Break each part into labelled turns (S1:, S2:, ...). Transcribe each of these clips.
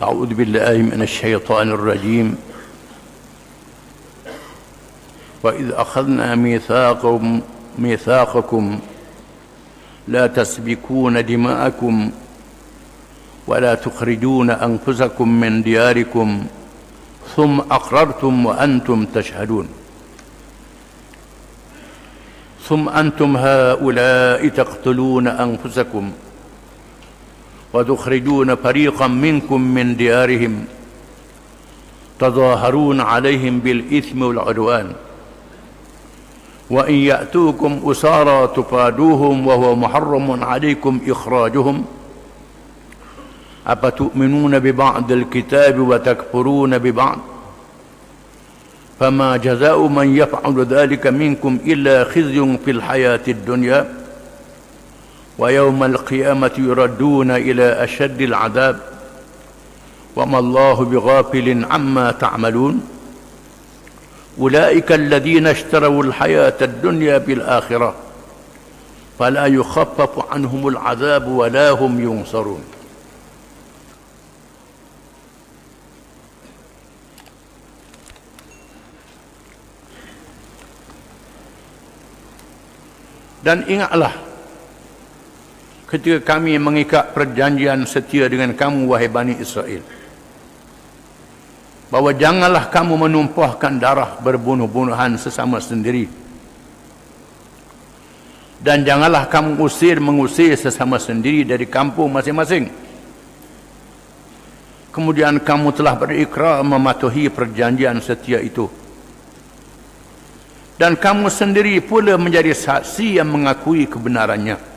S1: أعوذ بالله من الشيطان الرجيم وإذ أخذنا ميثاقكم لا تسفكون دماءكم ولا تخرجون أنفسكم من دياركم ثم أقررتم وأنتم تشهدون ثم أنتم هؤلاء تقتلون أنفسكم وتخرجون فريقا منكم من ديارهم تظاهرون عليهم بالإثم والعدوان وإن يأتوكم أسارى تفادوهم وهو محرم عليكم إخراجهم أفتؤمنون ببعض الكتاب وتكفرون ببعض فما جزاء من يفعل ذلك منكم إلا خزي في الحياة الدنيا ويوم القيامة يردون إلى أشد العذاب وما الله بغافل عما تعملون أولئك الذين اشتروا الحياة الدنيا بالآخرة فلا يخفف عنهم العذاب ولا هم ينصرون. Dan ingatlah ketika kami mengikat perjanjian setia dengan kamu, wahai Bani Israel, bahawa janganlah kamu menumpahkan darah berbunuh-bunuhan sesama sendiri, dan janganlah kamu mengusir sesama sendiri dari kampung masing-masing. Kemudian kamu telah berikrar mematuhi perjanjian setia itu, dan kamu sendiri pula menjadi saksi yang mengakui kebenarannya.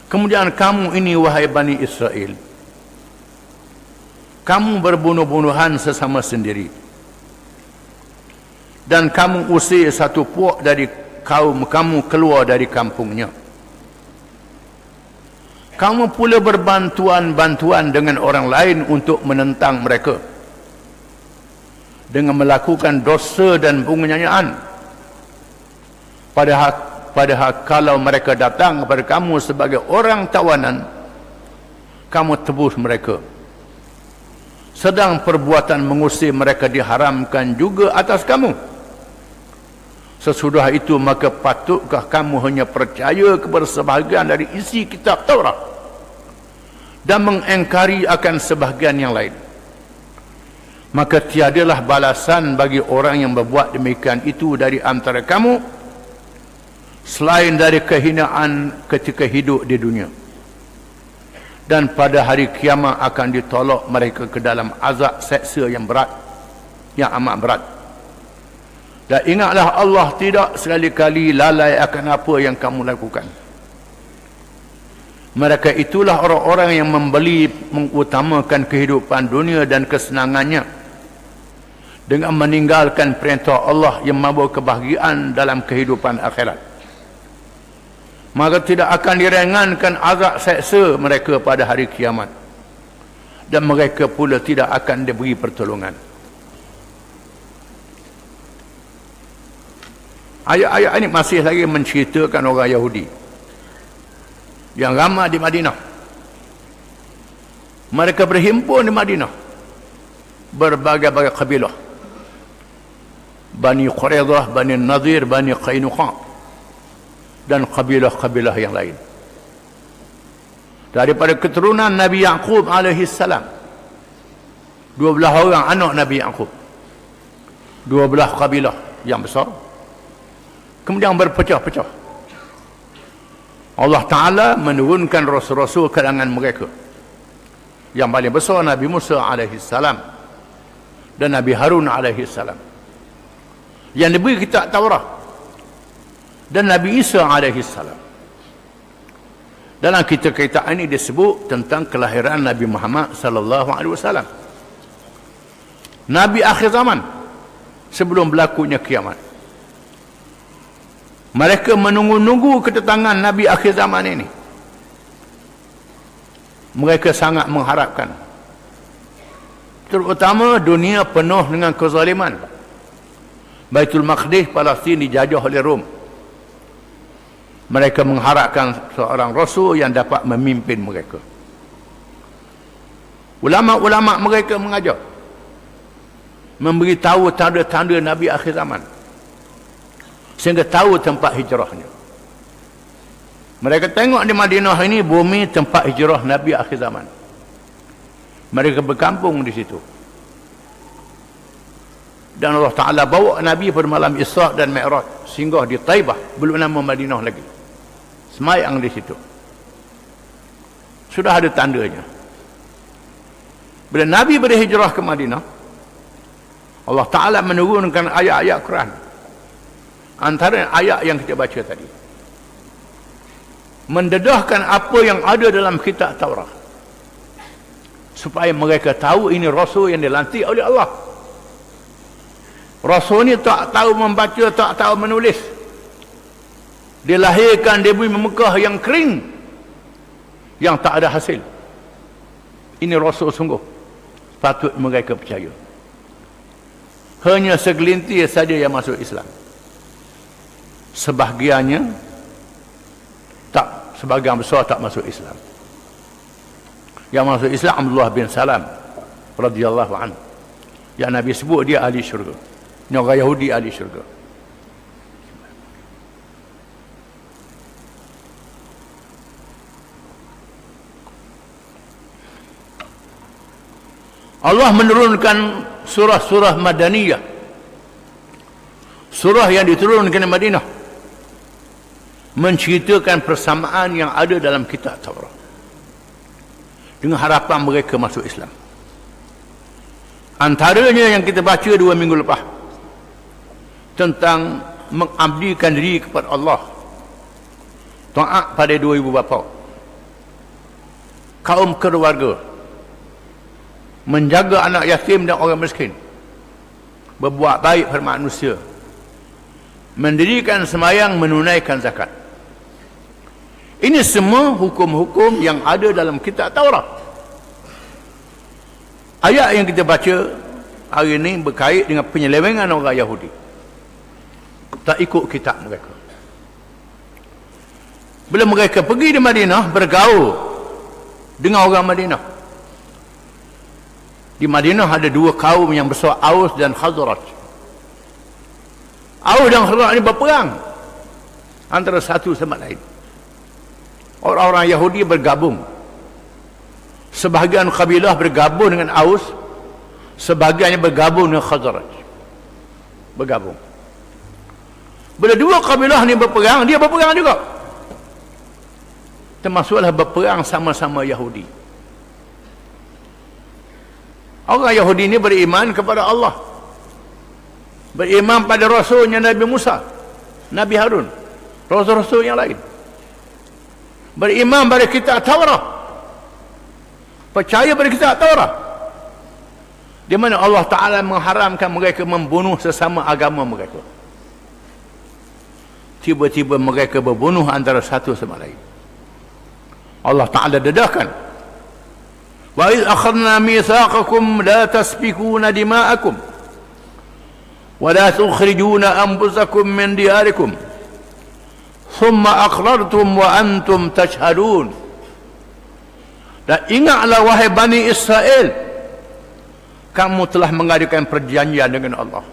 S1: Kemudian kamu ini, wahai Bani Israel, kamu berbunuh-bunuhan sesama sendiri, dan kamu usir satu puak dari kaum kamu keluar dari kampungnya. Kamu pula berbantuan-bantuan dengan orang lain untuk menentang mereka dengan melakukan dosa dan penganiayaan. Padahal kalau mereka datang kepada kamu sebagai orang tawanan, kamu tebus mereka. Sedang perbuatan mengusir mereka diharamkan juga atas kamu. Sesudah itu, maka patutkah kamu hanya percaya kepada sebahagian dari isi kitab Taurat dan mengingkari akan sebahagian yang lain? Maka tiadalah balasan bagi orang yang berbuat demikian itu dari antara kamu selain dari kehinaan ketika hidup di dunia, dan pada hari kiamat akan ditolak mereka ke dalam azab seksa yang berat, yang amat berat. Dan ingatlah, Allah tidak sekali-kali lalai akan apa yang kamu lakukan. Mereka itulah orang-orang yang mengutamakan kehidupan dunia dan kesenangannya dengan meninggalkan perintah Allah yang membawa kebahagiaan dalam kehidupan akhirat. Maka tidak akan diringankan azab seksa mereka pada hari kiamat, dan mereka pula tidak akan diberi pertolongan. Ayat-ayat ini masih lagi menceritakan orang Yahudi yang ramai di Madinah. Mereka berhimpun di Madinah, berbagai-bagai kabilah, Bani Quraidah, Bani Nadir, Bani Qainuqa, dan kabilah-kabilah yang lain. Daripada keturunan Nabi Yaqub alaihi salam, 12 orang anak Nabi Yaqub, 12 kabilah yang besar, kemudian berpecah-pecah. Allah Ta'ala menurunkan rasul-rasul ke kalangan mereka. Yang paling besar Nabi Musa alaihi salam dan Nabi Harun alaihi salam, yang diberi kitab Taurat, dan Nabi Isa alaihi salam. Dalam kitab-kitab ini disebut tentang kelahiran Nabi Muhammad sallallahu alaihi wasallam, Nabi akhir zaman, sebelum berlakunya kiamat. Mereka menunggu-nunggu kedatangan Nabi akhir zaman ini. Mereka sangat mengharapkan, terutama dunia penuh dengan kezaliman. Baitul Maqdis, Palestin dijajah oleh Rom. Mereka mengharapkan seorang rasul yang dapat memimpin mereka. Ulama-ulama mereka mengajar, memberi tahu tanda-tanda Nabi akhir zaman, sehingga tahu tempat hijrahnya. Mereka tengok di Madinah ini bumi tempat hijrah Nabi akhir zaman. Mereka berkampung di situ. Dan Allah Ta'ala bawa Nabi pada malam Isra' dan Mi'raj, singgah di Taibah, belum nama Madinah lagi, semayang di situ. Sudah ada tandanya. Bila Nabi berhijrah ke Madinah, Allah Ta'ala menurunkan ayat-ayat Quran. Antara ayat yang kita baca tadi, mendedahkan apa yang ada dalam kitab Taurat, supaya mereka tahu ini Rasul yang dilantik oleh Allah. Rasul ni tak tahu membaca, tak tahu menulis. Dilahirkan di bumi Mekah yang kering, yang tak ada hasil. Ini Rasul sungguh, patut mereka percaya. Hanya segelintir saja yang masuk Islam. Sebahagiannya tak, sebahagian besar tak masuk Islam. Yang masuk Islam Abdullah bin Salam radhiyallahu anhu, yang Nabi sebut dia ahli syurga. Ini orang Yahudi ahli syurga. Allah menurunkan surah-surah Madaniyah, surah yang diturunkan di Madinah, menceritakan persamaan yang ada dalam kitab Taurat, dengan harapan mereka masuk Islam. Antaranya yang kita baca 2 minggu lepas, tentang mengabdikan diri kepada Allah, taat pada 2 ibu bapa, kaum keluarga, menjaga anak yatim dan orang miskin, berbuat baik pada manusia, mendirikan sembahyang, menunaikan zakat. Ini semua hukum-hukum yang ada dalam kitab Taurat. Ayat yang kita baca hari ini berkait dengan penyelewengan orang Yahudi, tak ikut kitab mereka. Bila mereka pergi di Madinah, bergaul dengan orang Madinah. Di Madinah ada 2 kaum yang besar, Aus dan Khazraj. Aus dan Khazraj ini berperang antara satu sama lain. Orang-orang Yahudi bergabung. Sebahagian kabilah bergabung dengan Aus, sebahagiannya bergabung dengan Khazraj. Bergabung. Bila 2 kabilah ni berperang, dia berperang juga. Termasuklah berperang sama-sama Yahudi. Orang Yahudi ini beriman kepada Allah, beriman pada Rasulnya Nabi Musa, Nabi Harun, Rasul-Rasul yang lain, beriman pada kitab Taurat, percaya pada kitab Taurat, di mana Allah Ta'ala mengharamkan mereka membunuh sesama agama mereka. Tiba-tiba mereka berbunuh antara satu sama lain. Allah Ta'ala dedahkan, wa idh akhadna mitsaqakum la tasfikuna dima'akum wa la tukhrijuna anfusakum min diyarikum thumma aqrartum wa antum tashhadun. Dan ingatlah wahai Bani Israel, kamu telah mengadakan perjanjian dengan Allah,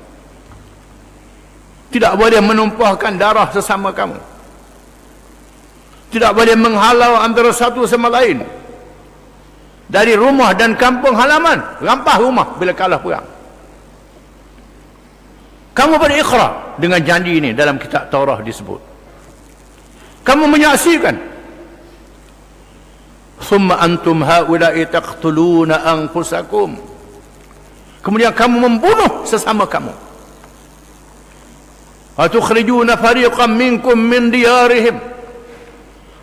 S1: tidak boleh menumpahkan darah sesama kamu, tidak boleh menghalau antara satu sama lain dari rumah dan kampung halaman, rampah rumah bila kalah perang. Kamu berikrar dengan janji ini, dalam kitab Taurat disebut. Kamu menyaksikan, summa antum haula'i taqtuluna anfusakum, kemudian kamu membunuh sesama kamu. Atukhrijuna fariqan minkum min diyarihim,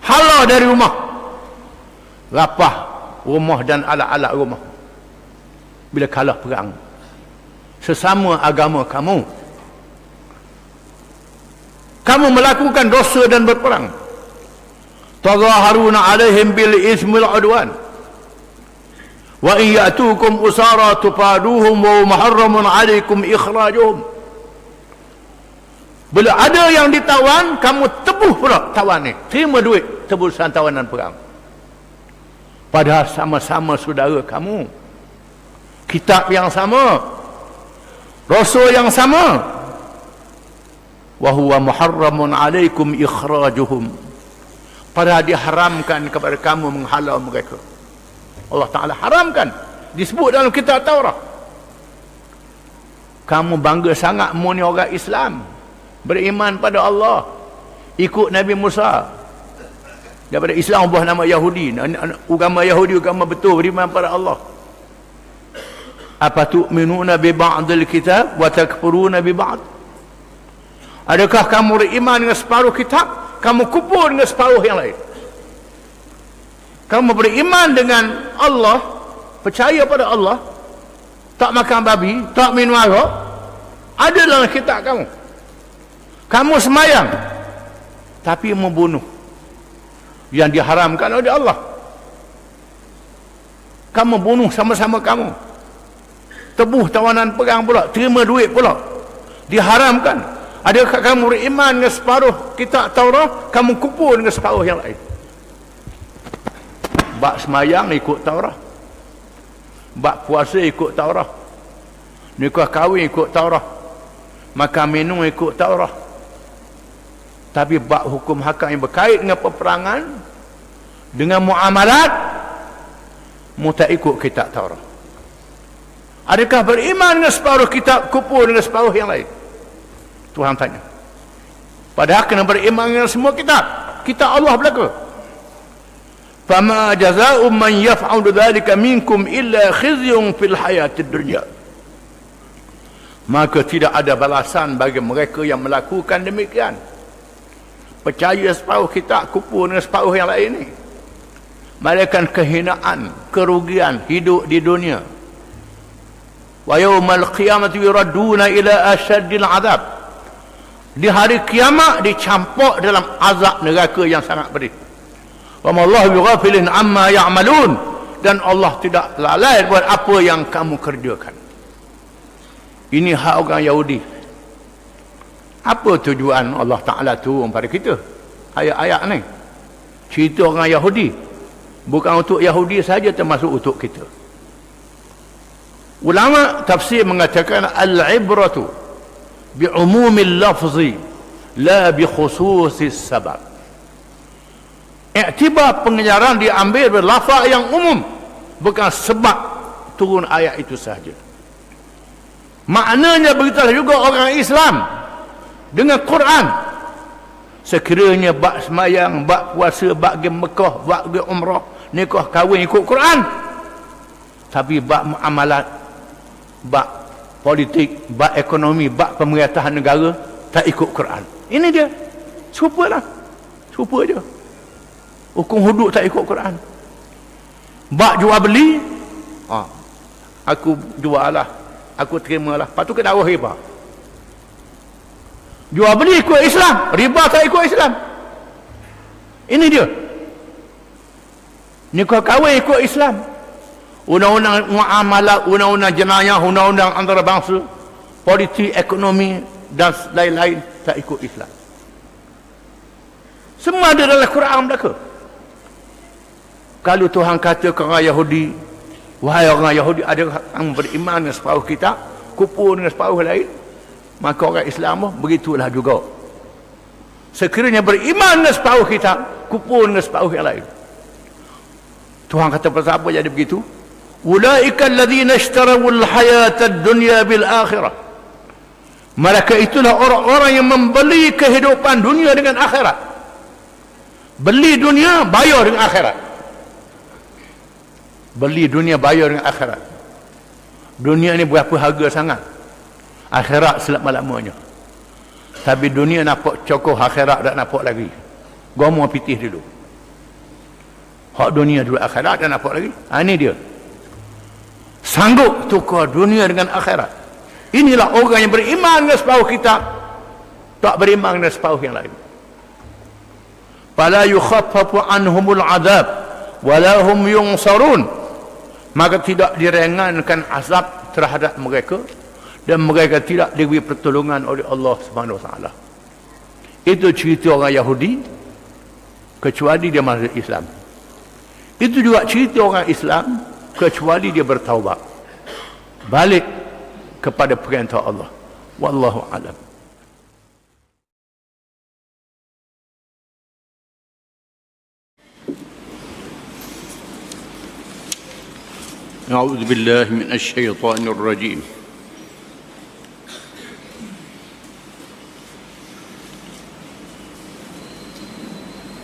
S1: halau dari rumah, rapah rumah dan alat-alat rumah bila kalah perang sesama agama kamu. Kamu melakukan dosa dan berperang. Tazaharuna alaihim bil ismil udwan wa in ya'tukum usara tufaduhum wa muharramun alaikum ikhrajuhum. Bila ada yang ditawan, kamu tebuh pula tawan ni, terima duit tebusan tawanan perang. padahal sama-sama saudara kamu, kitab yang sama, rasul yang sama. Wa huwa muharramun alaikum ikhrajuhum, padahal diharamkan kepada kamu menghalau mereka. Allah Ta'ala haramkan, disebut dalam kitab Taurat. Kamu bangga sangat mu ni orang Islam, beriman pada Allah, ikut Nabi Musa. Daripada Islam ubah nama Yahudi, agama Yahudi agama betul, beriman pada Allah. Apa tu'minuna bi ba'dil kitab wa takfuruna bi ba'd? Adakah kamu beriman dengan separuh kitab, kamu kufur dengan separuh yang lain? Kamu beriman dengan Allah, percaya pada Allah, tak makan babi, tak minum arak, ada dalam kitab kamu. Kamu semayang, tapi membunuh yang diharamkan oleh Allah. Kamu bunuh sama-sama kamu. Tebuh tawanan perang pula, terima duit pula, diharamkan. Adakah kamu beriman dengan separuh kitab Taurat, kamu kufur dengan separuh yang lain? Bak semayang ikut Taurat, bak puasa ikut Taurat, nikah kahwin ikut Taurat, makan minum ikut Taurat. Tapi bab hukum hakam yang berkait dengan peperangan, dengan muamalat, mu tak ikut kitab Taurat. Adakah beriman dengan separuh kitab, kufur dengan separuh yang lain? Tuhan tanya. Padahal kena beriman dengan semua kitab. Kitab Allah belaka. Fama jazaa'u man yaf'alu dhalika minkum illa khizyun fil hayatid dunya. Maka tidak ada balasan bagi mereka yang melakukan demikian. Percaya separuh kitab, kufur dengan separuh yang lain ni, malaikat kehinaan, kerugian hidup di dunia. Wa yaumal qiyamati yuradduna ila asyaddil adab. Di hari kiamat dicampur dalam azab neraka yang sangat pedih. Wa mallahu bighafilin amma ya'malun, dan Allah tidak lalai buat apa yang kamu kerjakan. Ini hak orang Yahudi. Apa tujuan Allah Ta'ala turun pada kita ayat-ayat ni? Cerita orang Yahudi, bukan untuk Yahudi saja, termasuk untuk kita. Ulama tafsir mengatakan al-ibratu bi'umumil lafzi la bi khususis sabab. Iktibar pengejaran diambil berlafaz yang umum, bukan sebab turun ayat itu sahaja. Maknanya beritahu juga orang Islam dengan Quran, sekiranya bak semayang, bak puasa, bak pergi Mekah, bak pergi umrah, nikah kahwin ikut Quran, tapi bak muamalat, bak politik, bak ekonomi, bak pemerintahan negara tak ikut Quran. Ini dia, serupa je. Hukum hudud tak ikut Quran. Bak jual beli, aku jual lah, aku terima lah, lepas tu kena awal riba. Jual beli ikut Islam, riba tak ikut Islam. Ini dia. Nikah kahwin ikut Islam. Undang-undang muamalat, undang-undang jenayah, undang-undang antarabangsa, politik, ekonomi dan lain-lain tak ikut Islam. Semua ada dalam Quran belaka. Kalau Tuhan kata ke orang Yahudi, wahai orang Yahudi, adakah kamu beriman dengan separuh kitab, kufur dengan separuh lain? Maka orang Islam begitulah juga. Sekiranya beriman dengan separuh kitab, kufur dengan separuh yang lain. Tuhan kata pasal apa jadi begitu? Ulaika alladhina ishtarawul hayatad dunya bil akhirah. Mereka itulah orang-orang yang membeli kehidupan dunia dengan akhirat. Beli dunia, bayar dengan akhirat. Beli dunia, bayar dengan akhirat. Dunia ni berapa harga sangat? Akhirat selama-lamanya. Tapi dunia nampak cokoh, akhirat tak nampak lagi. Gomo pitih dulu. Hak dunia dulu, akhirat tak nampak lagi. Ini dia. Sanggup tukar dunia dengan akhirat. Inilah orang yang beriman dengan separuh kitab, tak beriman dengan separuh yang lain. Fala yukhaffafu anhumul adab wala hum yunsarun. Maka tidak diringankan azab terhadap mereka, dan mereka tidak diberi pertolongan oleh Allah Subhanahu Wa Taala. Itu cerita orang Yahudi, kecuali dia masuk Islam. Itu juga cerita orang Islam, kecuali dia bertaubat, balik kepada perintah Allah. Wallahu a'lam. A'udzu billahi minasy syaithanir rajim.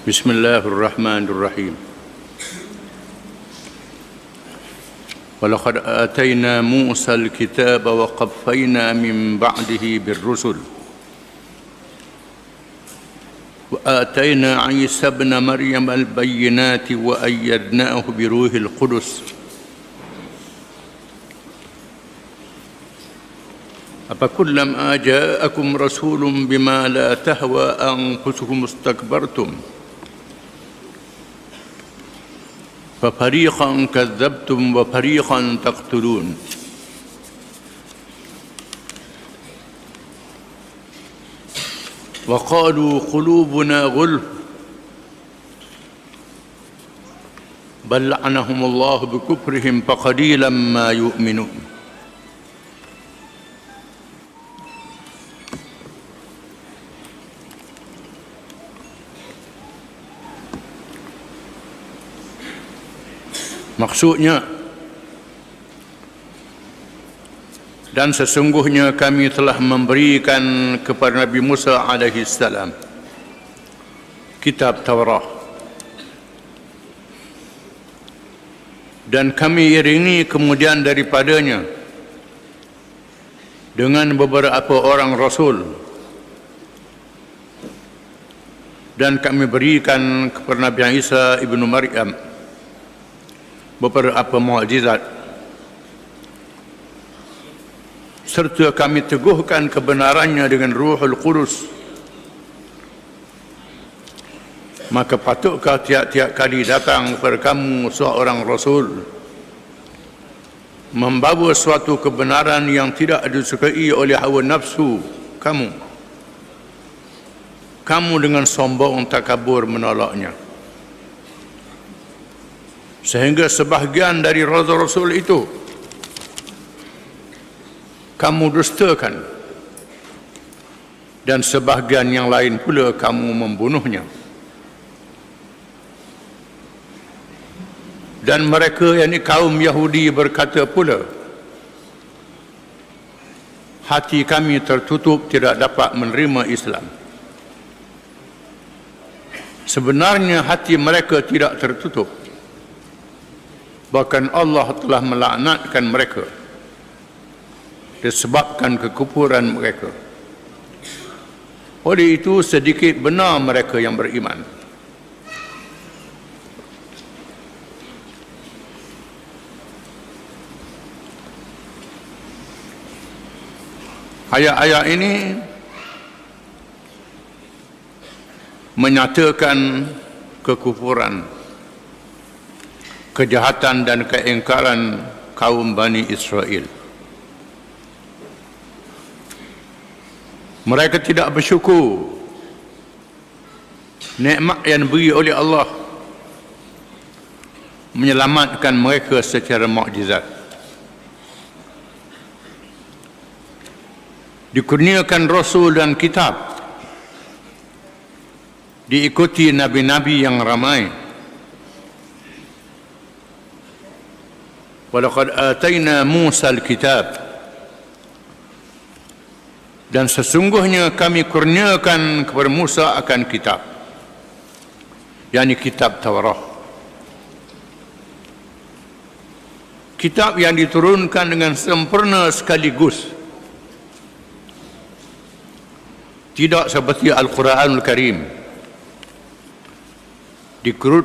S1: Bismillahirrahmanirrahim. وَلَقَدْ آتَيْنَا مُوسَى الْكِتَابَ وَقَفَّيْنَا مِنْ بَعْدِهِ بِالرُّسُلِ وَآتَيْنَا عِيسَى ابْنَ مَرْيَمَ الْبَيِّنَاتِ وَأَيَّدْنَاهُ بِرُوحِ الْقُدُسِ أَفَكُلَّمَا جَاءَكُمْ رَسُولٌ بِمَا لَا تَهْوَى أَنفُسُكُمُ اسْتَكْبَرْتُمْ فَفَرِيقًا كَذَّبْتُمْ وَفَرِيقًا تَقْتُلُونَ وَقَالُوا قُلُوبُنَا غُلْفٌ بَلْ لَعَنَهُمُ اللَّهُ بِكُفْرِهِمْ فَقَلِيلًا مَا يُؤْمِنُونَ. Maksudnya, dan sesungguhnya kami telah memberikan kepada Nabi Musa alaihi salam kitab Taurat, dan kami iringi kemudian daripadanya dengan beberapa orang rasul, dan kami berikan kepada Nabi Isa ibnu Maryam beberapa mukjizat, serta kami teguhkan kebenarannya dengan Ruhul Qudus. Maka patutkah tiap-tiap kali datang kepada kamu seorang rasul membawa suatu kebenaran yang tidak disukai oleh hawa nafsu kamu dengan sombong takabur menolaknya, sehingga sebahagian dari rasul-rasul itu kamu dustakan, dan sebahagian yang lain pula kamu membunuhnya. Dan mereka, yakni kaum Yahudi, berkata pula, hati kami tertutup, tidak dapat menerima Islam. Sebenarnya hati mereka tidak tertutup, bahkan Allah telah melaknatkan mereka disebabkan kekufuran mereka. Oleh itu sedikit benar mereka yang beriman. Ayat-ayat ini menyatakan kekufuran, kejahatan dan keingkaran kaum Bani Israel. Mereka tidak bersyukur nikmat yang diberi oleh Allah menyelamatkan mereka secara mukjizat. Dikurniakan Rasul dan kitab, diikuti nabi-nabi yang ramai. Walaqad atayna Musa al-kitab, dan sesungguhnya kami kurniakan kepada Musa akan kitab, yakni kitab Taurat, kitab yang diturunkan dengan sempurna sekaligus, tidak seperti Al-Quranul Karim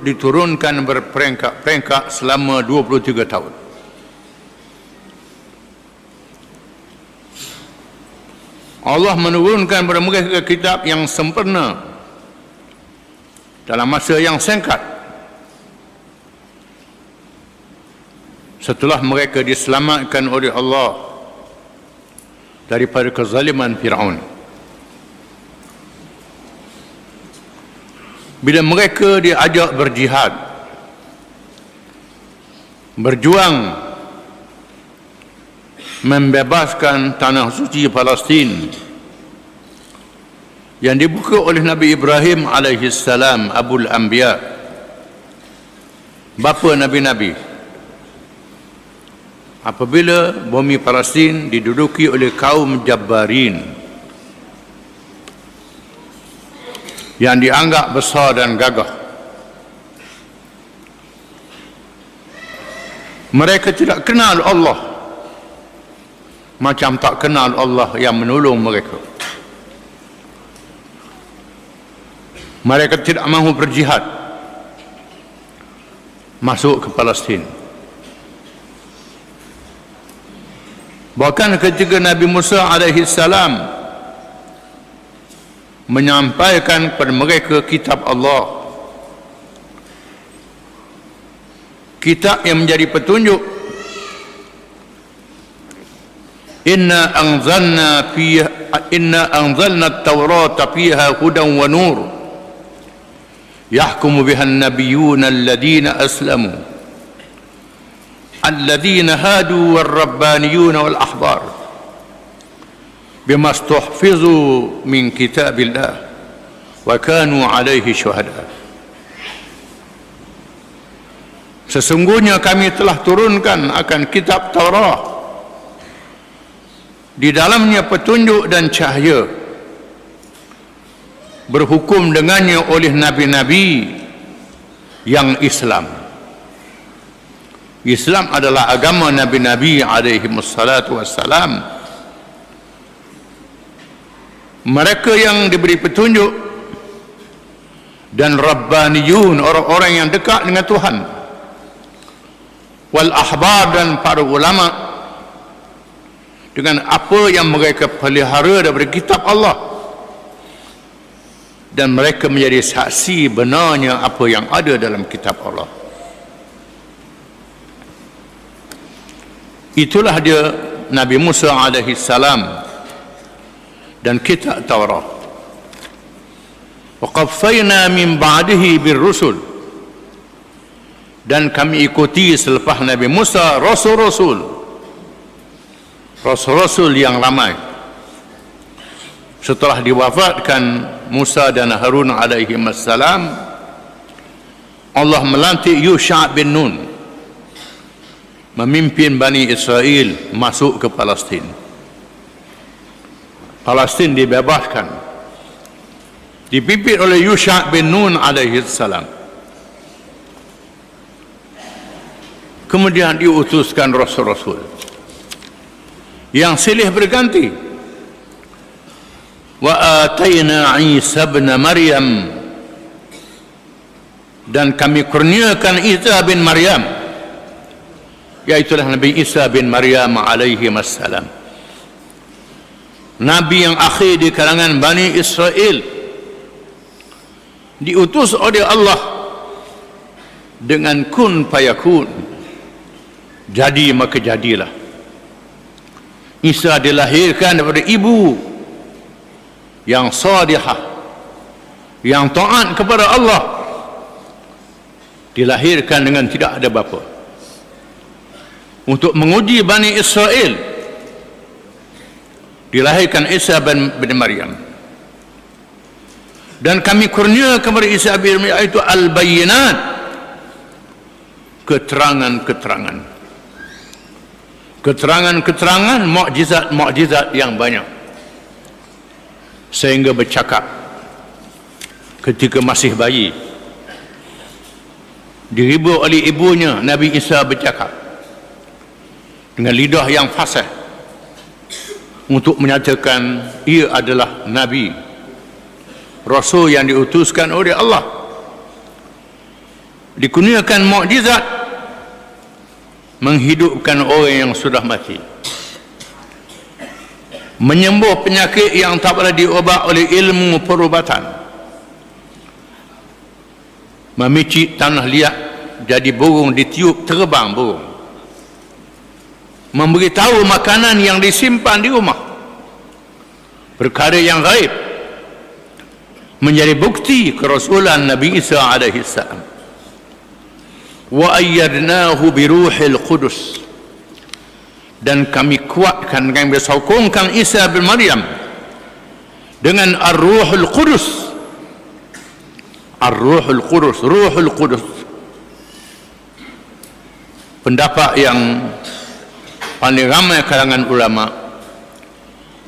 S1: diturunkan berperingkat-peringkat selama 23 tahun. Allah menurunkan kepada mereka kitab yang sempurna dalam masa yang singkat, setelah mereka diselamatkan oleh Allah daripada kezaliman Fir'aun. Bila mereka diajak berjihad berjuang membebaskan tanah suci Palestin yang dibuka oleh Nabi Ibrahim alaihi salam, Abul Anbiya, bapa nabi-nabi. Apabila bumi Palestin diduduki oleh kaum Jabbarin yang dianggap besar dan gagah, mereka tidak kenal Allah macam tak kenal Allah yang menolong mereka. Mereka tidak mahu berjihad masuk ke Palestin. Bahkan ketika Nabi Musa alaihi salam menyampaikan kepada mereka kitab Allah, kitab yang menjadi petunjuk, inna anzalna at-taurata fiha hudan wa nur yahkumu biha an-nabiyyuna alladhina aslamu الذين هادوا والربانيون والأحبار بما استحفظوا من كتاب الله وكانوا عليه شهداء. Sesungguhnya kami telah turunkan akan kitab Taurat, di dalamnya petunjuk dan cahaya, berhukum dengannya oleh nabi-nabi yang Islam. Islam adalah agama nabi-nabi alaihi wassalatu wassalam. Mereka yang diberi petunjuk dan rabbaniyun, orang-orang yang dekat dengan Tuhan, wal ahbar, dan para ulama, dengan apa yang mereka pelihara daripada kitab Allah, dan mereka menjadi saksi benarnya apa yang ada dalam kitab Allah. Itulah dia Nabi Musa alaihi salam dan kitab Taurat. Wa qaffayna min ba'dihi bir-rusul, dan kami ikuti selepas Nabi Musa rasul-rasul yang ramai. Setelah diwafatkan Musa dan Harun alaihi wassalam, Allah melantik Yusha' bin Nun memimpin Bani Israel masuk ke Palestin. Palestin dibebaskan, dipimpin oleh Yusha' bin Nun alaihi salam. Kemudian diutuskan rasul-rasul yang silih berganti. Wa atayna Isa bin Maryam, dan kami kurniakan Isa bin Maryam, yaitulah Nabi Isa bin Maryam alaihi wassalam, Nabi yang akhir di kalangan Bani Israel, diutus oleh Allah dengan kun fayakun, jadi maka jadilah. Isa dilahirkan daripada ibu yang salihah, yang taat kepada Allah, dilahirkan dengan tidak ada bapa, untuk menguji Bani Israel. Dilahirkan Isa bin Maryam, dan kami kurnia kepada Isa bin Maryam itu al-bayyinat, keterangan, mukjizat yang banyak, sehingga bercakap ketika masih bayi, dihibur oleh ibunya. Nabi Isa bercakap dengan lidah yang fasih untuk menyatakan ia adalah Nabi, Rasul yang diutuskan oleh Allah. Dikurniakan mukjizat menghidupkan orang yang sudah mati, menyembuh penyakit yang tak boleh diobat oleh ilmu perubatan, memicit tanah liat jadi burung ditiup terbang burung, memberitahu makanan yang disimpan di rumah, perkara yang gaib, menjadi bukti kerasulan Nabi Isa alaihi salam. wa ayyadnahu biruhil qudus, dan kami kuatkan, kami bersokongkan Isa bin Maryam dengan ar-ruhul qudus. Ar-ruhul qudus, ruhul qudus, pendapat yang paling ramai kalangan ulama,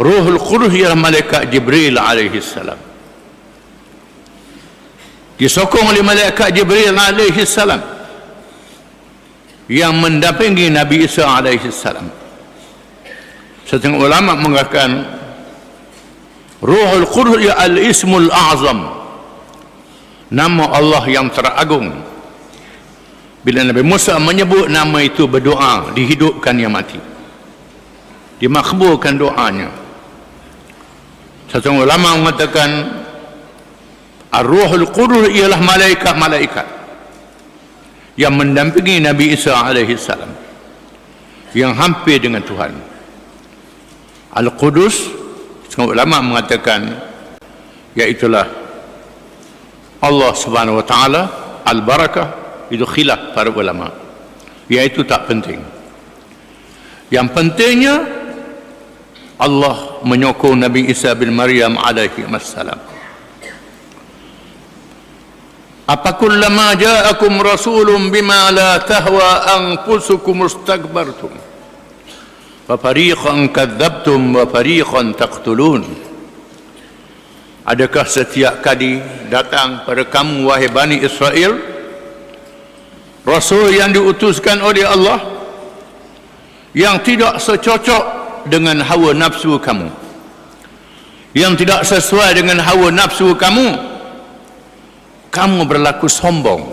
S1: ruhul qudus ialah malaikat Jibril alaihi salam, disokong oleh malaikat Jibril alaihi salam yang mendampingi Nabi Isa alaihi salam. Setengah ulama mengatakan ruhul qudus ia al-ismul a'zam, nama Allah yang teragung. Bila Nabi Musa menyebut nama itu, berdoa, dihidupkan yang mati, dimakbulkan doanya. Setengah ulama mengatakan ar-ruhul qudus ialah malaikat-malaikat yang mendampingi Nabi Isa alaihi salam, yang hampir dengan Tuhan. Al-Qudus, setengah ulama mengatakan iaitulah Allah subhanahu wa ta'ala. Al-Barakah itu khilaf para ulama, iaitu tak penting. Yang pentingnya Allah menyokong Nabi Isa bin Maryam alaihi wassalam. Apa kullama ja'akum rasulun bima la tahwa anfusukum istakbartum wa fariqan kadzabtum wa fariqan taqtulun. Adakah setiap kali datang pada kamu wahai Bani Israel rasul yang diutuskan oleh Allah yang tidak secocok dengan hawa nafsu kamu, yang tidak sesuai dengan hawa nafsu kamu, kamu berlaku sombong,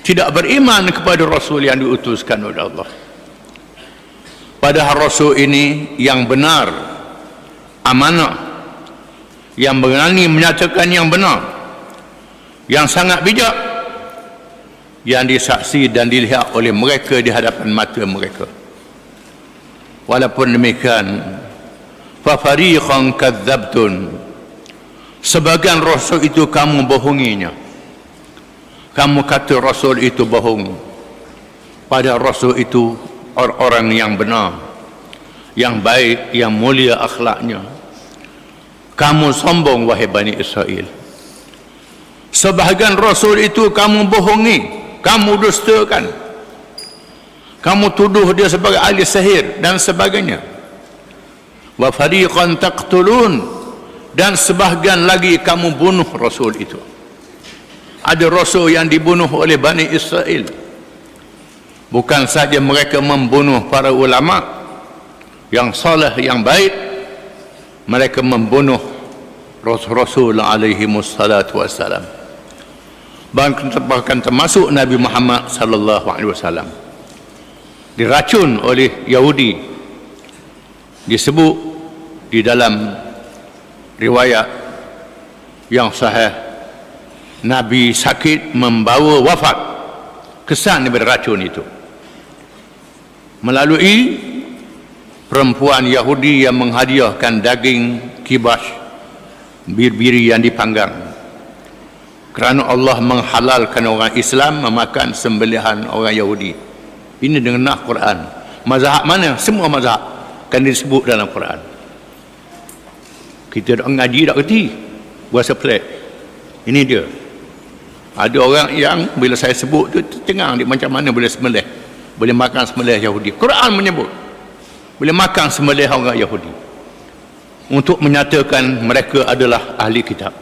S1: tidak beriman kepada rasul yang diutuskan oleh Allah. Padahal rasul ini yang benar, amanah, yang berani menyatakan yang benar, yang sangat bijak, yang disaksi dan dilihat oleh mereka di hadapan mata mereka. Walaupun demikian, fa fariqan kadzabtun, sebagian rasul itu kamu bohonginya, kamu kata rasul itu bohong, padahal rasul itu orang yang benar, yang baik, yang mulia akhlaknya. Kamu sombong wahai Bani Israel. Sebahagian rasul itu kamu bohongi, kamu dustakan, kamu tuduh dia sebagai ahli sihir dan sebagainya. Wa fariqan taqtulun, dan sebahagian lagi kamu bunuh rasul itu. Ada rasul yang dibunuh oleh Bani Israel. Bukan saja mereka membunuh para ulama yang saleh, yang baik, mereka membunuh rasul-rasul alaihi wassalatu wassalam. Bahkan termasuk Nabi Muhammad sallallahu alaihi wasallam diracun oleh Yahudi. Disebut di dalam riwayat yang sahih, Nabi sakit membawa wafat kesan daripada racun itu melalui perempuan Yahudi yang menghadiahkan daging kibas bir-biri yang dipanggang, kerana Allah menghalalkan orang Islam memakan sembelihan orang Yahudi. Ini dengan nas Quran. Mazhab mana? Semua mazhab kan disebut dalam Quran. Kita dah ngaji tak kerti, berasa pelik. Ini dia. Ada orang yang bila saya sebut tu tengang dia macam mana boleh sembelih, boleh makan sembelih Yahudi. Quran menyebut boleh makan sembelih orang Yahudi untuk menyatakan mereka adalah ahli kitab.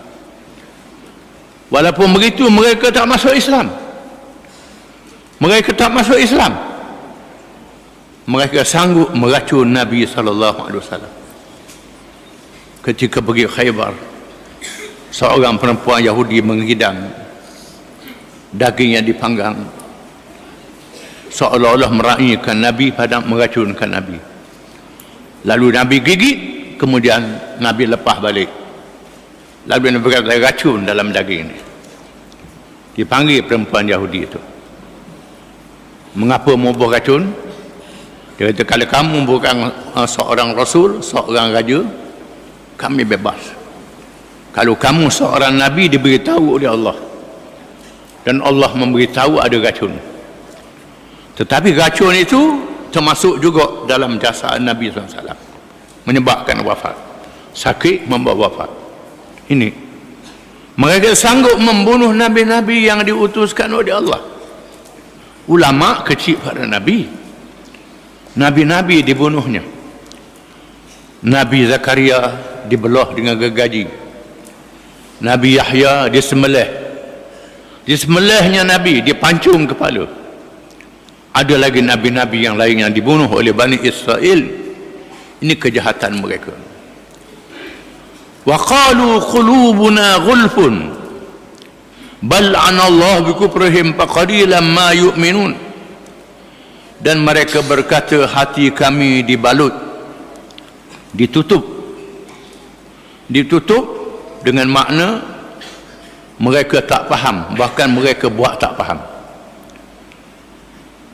S1: Walaupun begitu mereka tak masuk Islam. Mereka tak masuk Islam. Mereka sanggup meracun Nabi SAW. Ketika pergi Khaybar, seorang perempuan Yahudi menghidang daging yang dipanggang, seolah-olah meraihkan Nabi, pada meracunkan Nabi. Lalu Nabi gigit, kemudian Nabi lepas balik. Lalu Nabi kata racun dalam daging ini. Dipanggil perempuan Yahudi itu, mengapa mau buat racun? Dia kata, kalau kamu bukan seorang rasul, seorang raja, kami bebas. Kalau kamu seorang nabi diberitahu oleh Allah dan Allah memberitahu ada racun. Tetapi racun itu termasuk juga dalam jasad Nabi SAW, menyebabkan wafat. Sakit membawa wafat. Ini mereka sanggup membunuh nabi-nabi yang diutuskan oleh Allah. Ulama kecil pada nabi, nabi-nabi dibunuhnya. Nabi Zakaria dibelah dengan gergaji, Nabi Yahya disembelihnya Nabi, dipancung kepala. Ada lagi nabi-nabi yang lain yang dibunuh oleh Bani Israel. Ini kejahatan mereka. Wa qalu qulubuna ghulfun bal anallahu bikufrihim faqalilan ma yu'minun. Dan mereka berkata hati kami dibalut, ditutup dengan makna mereka tak faham, bahkan mereka buat tak faham.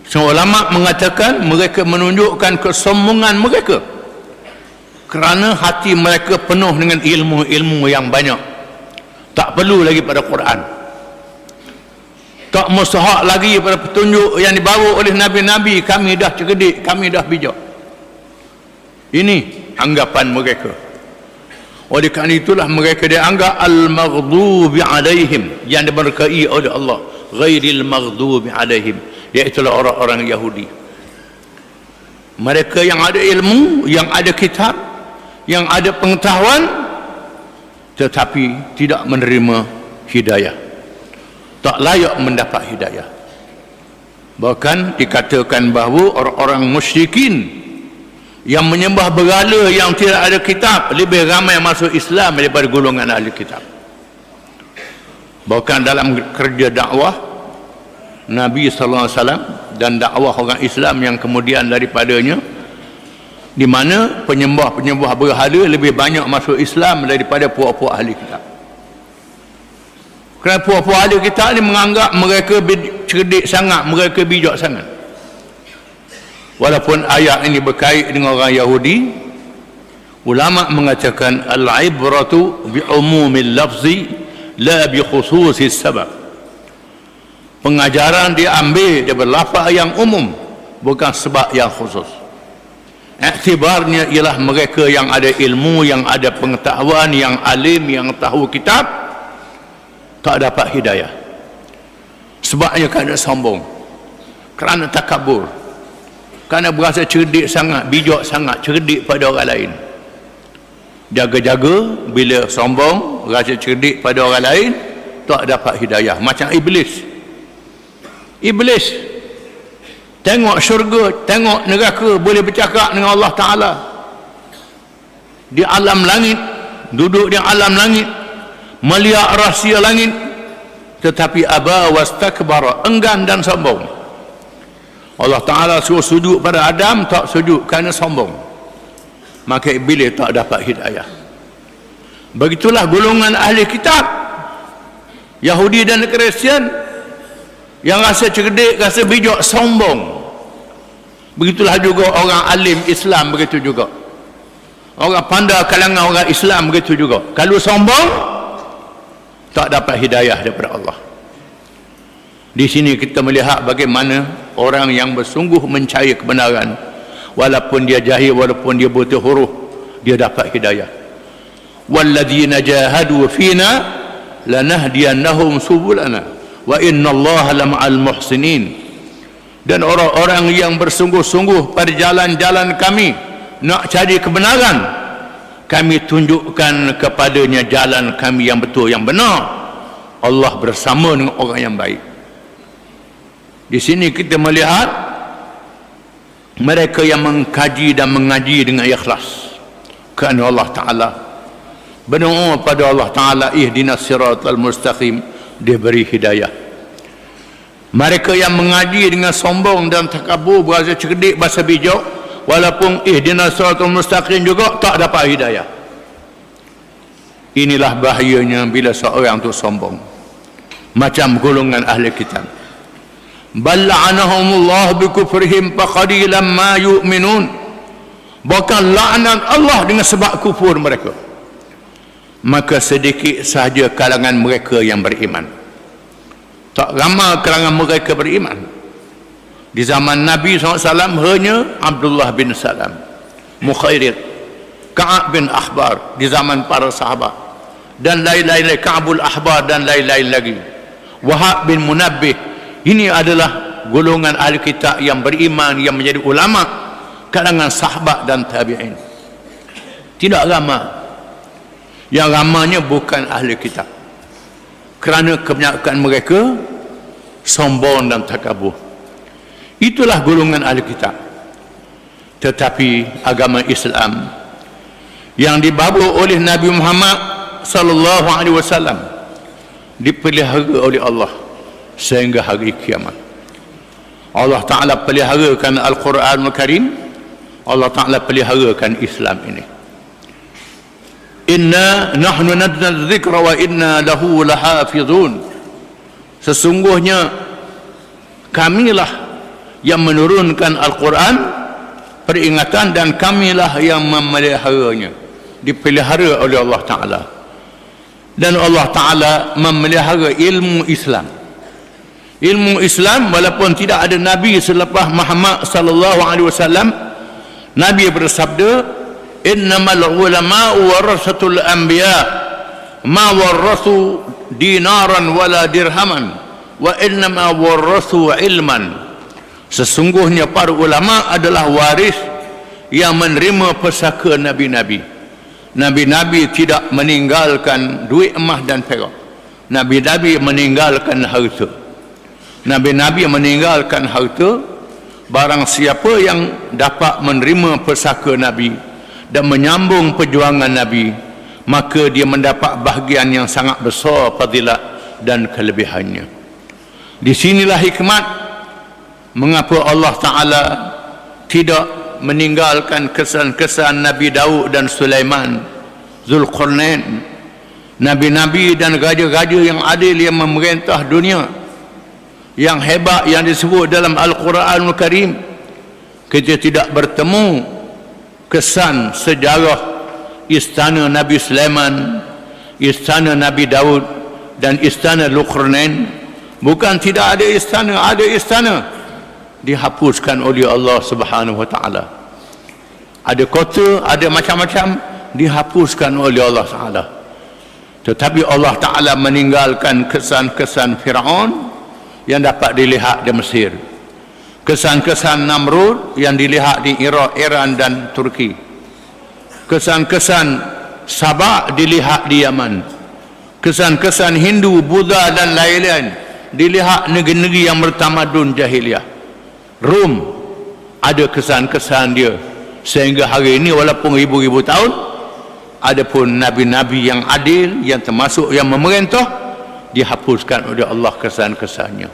S1: Semua ulama mengatakan mereka menunjukkan kesombongan mereka kerana hati mereka penuh dengan ilmu yang banyak, tak perlu lagi pada Quran, tak mustahak lagi pada petunjuk yang dibawa oleh nabi-nabi. Kami dah cerdik, kami dah bijak. Ini anggapan mereka. Oleh kerana itulah mereka dianggap al-maghdubi alaihim, yang diberkahi oleh Allah, ghairil maghdubi alaihim, iaitulah orang-orang Yahudi. Mereka yang ada ilmu, yang ada kitab, yang ada pengetahuan, tetapi tidak menerima hidayah, tak layak mendapat hidayah. Bahkan dikatakan bahawa orang-orang musyrikin yang menyembah berhala yang tidak ada kitab lebih ramai masuk Islam daripada golongan ahli kitab. Bahkan dalam kerja dakwah Nabi SAW dan dakwah orang Islam yang kemudian daripadanya, di mana penyembah berhala lebih banyak masuk Islam daripada puak-puak ahli kitab. Kerana puak-puak ahli kitab ni menganggap mereka cerdik sangat, mereka bijak sangat. Walaupun ayat ini berkait dengan orang Yahudi, ulama mengatakan al-ibratu bi umumil lafzi la bi khususis sabab. Pengajaran diambil daripada lafaz yang umum, bukan sebab yang khusus. Iktibarnya ialah mereka yang ada ilmu, yang ada pengetahuan, yang alim, yang tahu kitab, tak dapat hidayah. Sebabnya kerana sombong, kerana takabur, kerana berasa cerdik sangat, bijak sangat, cerdik pada orang lain. Jaga-jaga bila sombong, rasa cerdik pada orang lain, tak dapat hidayah. Macam iblis. Tengok syurga, tengok neraka, boleh bercakap dengan Allah Ta'ala di alam langit, duduk di alam langit, melihat rahsia langit, tetapi aba wastakbara, enggan dan sombong. Allah Ta'ala suruh sujud pada Adam, tak sujud kerana sombong. Maka iblis tak dapat hidayah. Begitulah golongan ahli kitab, Yahudi dan Kristian, yang rasa cerdik, rasa bijak, sombong. Begitulah juga orang alim Islam, begitu juga orang pandai kalangan orang Islam, begitu juga. Kalau sombong, tak dapat hidayah daripada Allah. Di sini kita melihat bagaimana orang yang bersungguh mencari kebenaran, walaupun dia jahil, walaupun dia buta huruf, dia dapat hidayah. Walladzina jahadu fina lanahdiyannahum subulana wa innallaha lama'al muhsinin. Dan orang-orang yang bersungguh-sungguh pada jalan-jalan kami nak cari kebenaran, kami tunjukkan kepadanya jalan kami yang betul, yang benar. Allah bersama dengan orang yang baik. Di sini kita melihat mereka yang mengkaji dan mengaji dengan ikhlas kerana Allah Ta'ala, berdoa pada Allah Ta'ala, ihdinas siratal mustaqim, diberi hidayah. Mereka yang mengaji dengan sombong dan takabur, berasa cerdik, berasa bijak, walaupun ihdinas siratal mustaqim juga, tak dapat hidayah. Inilah bahayanya bila seorang itu sombong, macam golongan ahli kitab. Bal la'anahumullah bikufrihim faqalilan ma yu'minun. Bahkan laknat Allah dengan sebab kufur mereka, maka sedikit sahaja kalangan mereka yang beriman. Tak ramai kalangan mereka beriman. Di zaman Nabi SAW hanya Abdullah bin Salam, Mukhairid, Ka'ab bin Ahbar di zaman para sahabat, dan lain-lain, Ka'bul Ahbar dan lain-lain lagi, Wahab bin Munabbih. Ini adalah golongan ahli kitab yang beriman, yang menjadi ulama kalangan sahabat dan tabi'in. Tidak ramai. Yang ramanya bukan ahli kitab, kerana kebanyakan mereka sombong dan takabur. Itulah golongan ahli kitab. Tetapi agama Islam yang dibawa oleh Nabi Muhammad sallallahu alaihi wasallam dipelihara oleh Allah sehingga hari kiamat. Allah Ta'ala peliharakan Al-Quranul Karim, Allah Ta'ala peliharakan Islam ini. Inna nahnu nazzalna dzikra wa inna lahu lahafizun. Sesungguhnya kamilah yang menurunkan Al-Quran, peringatan, dan kamilah yang memeliharanya. Dipelihara oleh Allah Ta'ala. Dan Allah Ta'ala memelihara ilmu Islam. Ilmu Islam, walaupun tidak ada Nabi selepas Muhammad sallallahu alaihi wasallam, Nabi bersabda, innamal ulama'u warasatul anbiya ma warasu dinaran wala dirhaman wa innama warasu ilman. Sesungguhnya para ulama adalah waris yang menerima pesaka nabi-nabi. Nabi-nabi tidak meninggalkan duit emas dan perak. Nabi-nabi meninggalkan harta. Nabi-nabi meninggalkan harta. Barang siapa yang dapat menerima pesaka Nabi dan menyambung perjuangan Nabi, maka dia mendapat bahagian yang sangat besar fadilat dan kelebihannya. Di sinilah hikmat mengapa Allah Ta'ala tidak meninggalkan kesan-kesan Nabi Daud dan Sulaiman, Zulkarnain, Nabi-Nabi dan raja-raja yang adil yang memerintah dunia, yang hebat yang disebut dalam Al-Quranul Karim. Kita tidak bertemu kesan sejarah istana Nabi Sulaiman, istana Nabi Daud dan istana Zulkarnain. Bukan tidak ada istana, ada istana. Dihapuskan oleh Allah Subhanahu wa Ta'ala. Ada kota, ada macam-macam, dihapuskan oleh Allah Ta'ala. Tetapi Allah Ta'ala meninggalkan kesan-kesan Fir'aun yang dapat dilihat di Mesir, kesan-kesan Namrud yang dilihat di Iraq, Iran dan Turki, kesan-kesan Sabah dilihat di Yaman, kesan-kesan Hindu, Buddha dan lain-lain dilihat negeri-negeri yang bertamadun jahiliah. Rom ada kesan-kesan dia, sehingga hari ini walaupun ribu-ribu tahun, adapun nabi-nabi yang adil, yang termasuk yang memerintah, dihapuskan oleh Allah kesan-kesannya.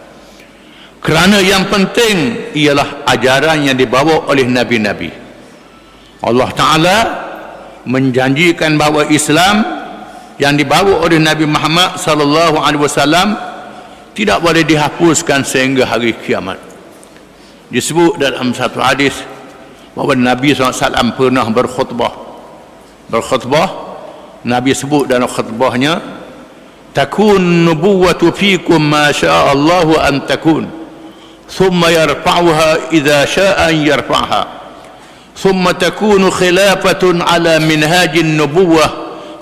S1: Kerana yang penting ialah ajaran yang dibawa oleh nabi-nabi. Allah Ta'ala menjanjikan bahawa Islam yang dibawa oleh Nabi Muhammad sallallahu alaihi wasallam tidak boleh dihapuskan sehingga hari kiamat. Disebut dalam satu hadis bahawa Nabi SAW pernah berkhutbah. Nabi sebut dalam khutbahnya, takun nubuwatu fikum ma syaa Allah an takun, thumma yarfa'uha idza syaa an yarfa'ha, thumma takunu khilafatun ala minhajin nubuwah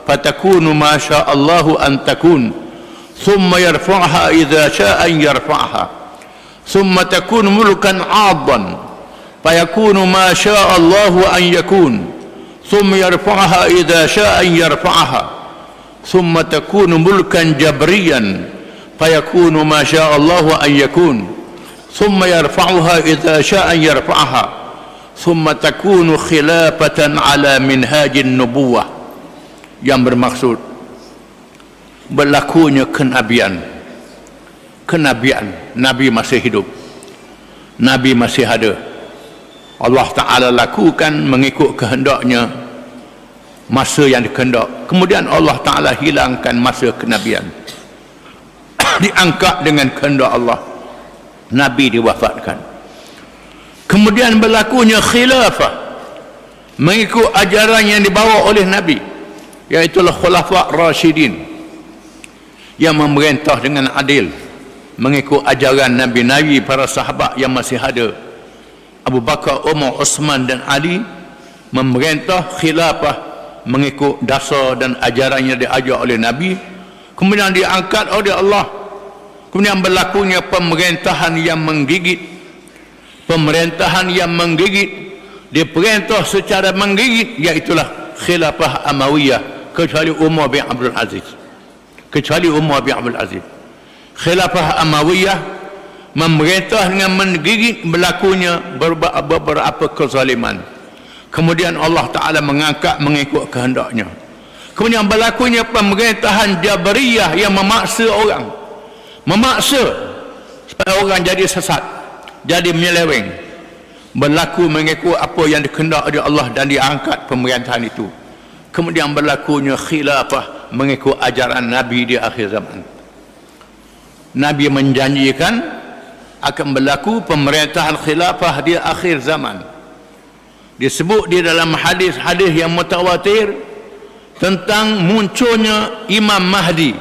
S1: fatakunu ma syaa Allah an takun, thumma yarfa'uha idza syaa an yarfa'ha, thumma takunu mulkan 'addan fayakunu ma syaa Allah an yakun, thumma yarfa'uha idza syaa an yarfa'ha, ثم تكون ملكا جبريا فيكون ما شاء الله أن يكون، ثم يرفعها إذا شاء يرفعها، ثم تكون خلافة على منهاج النبوة. Yang bermaksud berlakunya kenabian. Nabi masih hidup, Nabi masih ada. Allah Ta'ala lakukan mengikut kehendaknya masa yang dikehendak. Kemudian Allah Ta'ala hilangkan masa kenabian, diangkat dengan kehendak Allah, Nabi diwafatkan. Kemudian berlakunya khilafah mengikut ajaran yang dibawa oleh Nabi, iaitu Khulafa' Rasyidin, yang memerintah dengan adil, mengikut ajaran Nabi-Nabi para sahabat yang masih ada, Abu Bakar, Umar, Osman dan Ali, memerintah khilafah mengikut dasar dan ajaran yang diajar oleh Nabi, kemudian diangkat oleh Allah, kemudian berlakunya pemerintahan yang menggigit, diperintah secara menggigit, iaitulah khilafah Amawiyah, kecuali Umar bin Abdul Aziz. Khilafah Amawiyah memerintah dengan menggigit, berlakunya beberapa kezaliman. Kemudian Allah Ta'ala mengangkat mengikut kehendaknya. Kemudian berlakunya pemerintahan Jabariyah yang memaksa supaya orang jadi sesat, jadi menyeleweng, berlaku mengikut apa yang dikehendak oleh Allah, dan diangkat pemerintahan itu. Kemudian berlakunya khilafah mengikut ajaran Nabi di akhir zaman. Nabi menjanjikan akan berlaku pemerintahan khilafah di akhir zaman. Disebut di dalam hadis-hadis yang mutawatir tentang munculnya Imam Mahdi,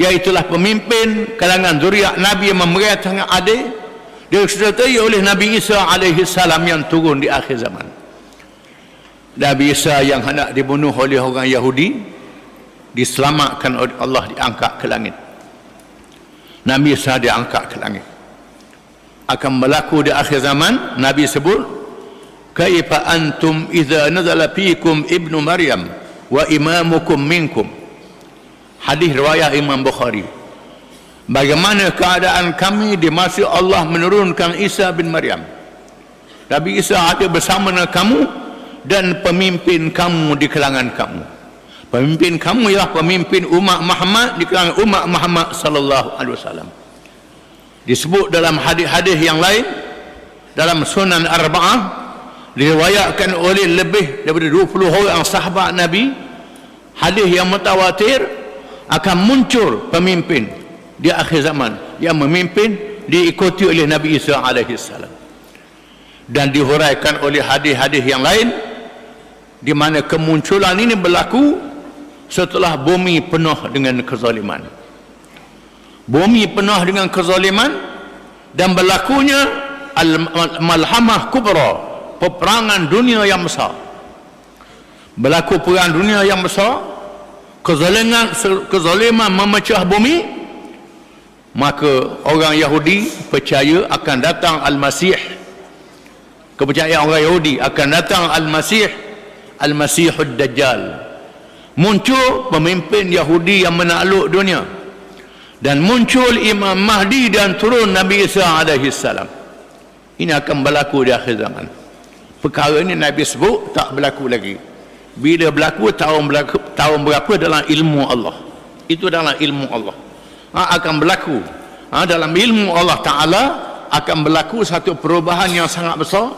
S1: iaitulah pemimpin kalangan zuriat Nabi yang memerintah dengan adil, disertai oleh Nabi Isa alaihi salam yang turun di akhir zaman. Nabi Isa yang hendak dibunuh oleh orang Yahudi diselamatkan oleh Allah, diangkat ke langit. Nabi Isa diangkat ke langit. Akan berlaku di akhir zaman. Nabi sebut, kaifa antum idza nazala fiikum ibnu Maryam wa imamukum minkum. Hadis riwayat Imam Bukhari. Bagaimana keadaan kami di masa Allah menurunkan Isa bin Maryam? Nabi Isa ada bersama dengan kamu, dan pemimpin kamu di kalangan kamu. Pemimpin kamu ialah pemimpin umat Muhammad di kalangan umat Muhammad sallallahu alaihi wasallam. Disebut dalam hadis-hadis yang lain, dalam Sunan Arba'ah, diriwayatkan oleh lebih daripada 20 orang sahabat Nabi, hadis yang mutawatir, akan muncul pemimpin di akhir zaman yang memimpin diikuti oleh Nabi Isa alaihi salam. Dan dihuraikan oleh hadis-hadis yang lain, di mana kemunculan ini berlaku setelah bumi penuh dengan kezaliman. Bumi penuh dengan kezaliman, dan berlakunya al-malhamah kubra, peperangan dunia yang besar. Berlaku perang dunia yang besar, kezaliman memecah bumi, maka orang Yahudi percaya akan datang Al-Masih. Kepercayaan orang Yahudi akan datang Al-Masih, Al-Masihud Dajjal. Muncul pemimpin Yahudi yang menakluk dunia, dan muncul Imam Mahdi, dan turun Nabi Isa alaihi salam. Ini akan berlaku di akhir zaman. Perkara ini Nabi sebut tak berlaku lagi. Bila berlaku tahun berapa dalam ilmu Allah. Itu dalam ilmu Allah. Akan berlaku. Dalam ilmu Allah Ta'ala akan berlaku satu perubahan yang sangat besar.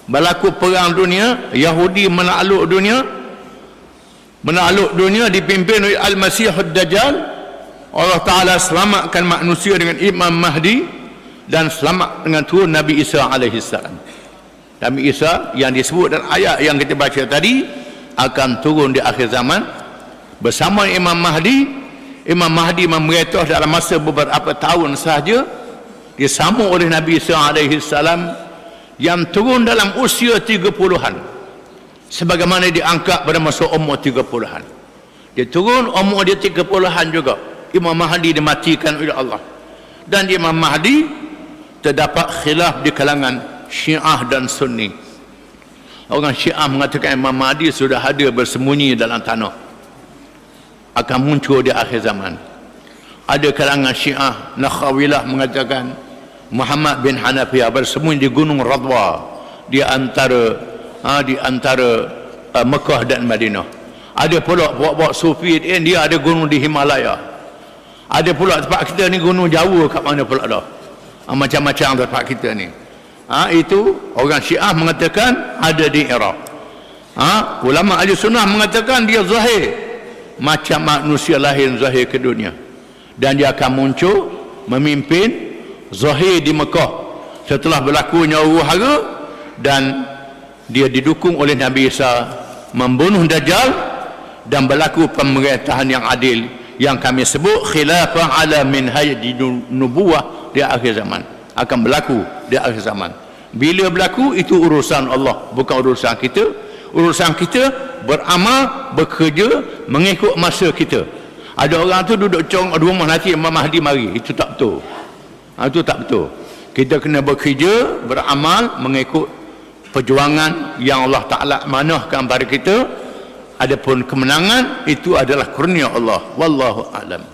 S1: Berlaku perang dunia, Yahudi menakluk dunia dipimpin oleh Al-Masihud Dajjal. Allah Ta'ala selamatkan manusia dengan Imam Mahdi, dan selamat dengan turun Nabi Isa alaihi salam. Nabi Isa yang disebut dalam ayat yang kita baca tadi akan turun di akhir zaman bersama Imam Mahdi. Imam Mahdi memerintah dalam masa beberapa tahun sahaja, disambung oleh Nabi Isa alaihi salam yang turun dalam usia 30-an. Sebagaimana diangkat pada masa umur 30-an. Dia turun umur dia 30-an juga. Imam Mahdi dimatikan oleh Allah. Dan Imam Mahdi terdapat khilaf di kalangan Syiah dan Sunni. Orang Syiah mengatakan Imam Mahdi sudah ada bersembunyi dalam tanah, akan muncul di akhir zaman. Ada kalangan Syiah Nakhawilah mengatakan Muhammad bin Hanafiyah bersembunyi di Gunung Radwa, di antara Mekah dan Madinah. Ada pula buat Sufi dia ada gunung di Himalaya. Ada pula tempat kita ni gunung Jawa kat mana pula dah. Macam-macam tempat kita ni. Itu orang Syiah mengatakan ada di Iraq. Ulama ahli sunnah mengatakan dia zahir, macam manusia lain zahir ke dunia, dan dia akan muncul memimpin zahir di Mekah setelah berlakunya huru-hara, dan dia didukung oleh Nabi Isa membunuh Dajjal, dan berlaku pemerintahan yang adil, yang kami sebut khilafah ala minhaj nubuwah di akhir zaman, akan berlaku di akhir zaman. Bila berlaku itu urusan Allah, bukan urusan kita. Urusan kita beramal, bekerja mengikut masa kita. Ada orang tu duduk cong rumah nanti Imam Mahdi mari, itu tak betul. Itu tak betul. Kita kena bekerja, beramal mengikut perjuangan yang Allah Ta'ala manahkan pada kita. Adapun kemenangan itu adalah kurnia Allah. Wallahu a'lam.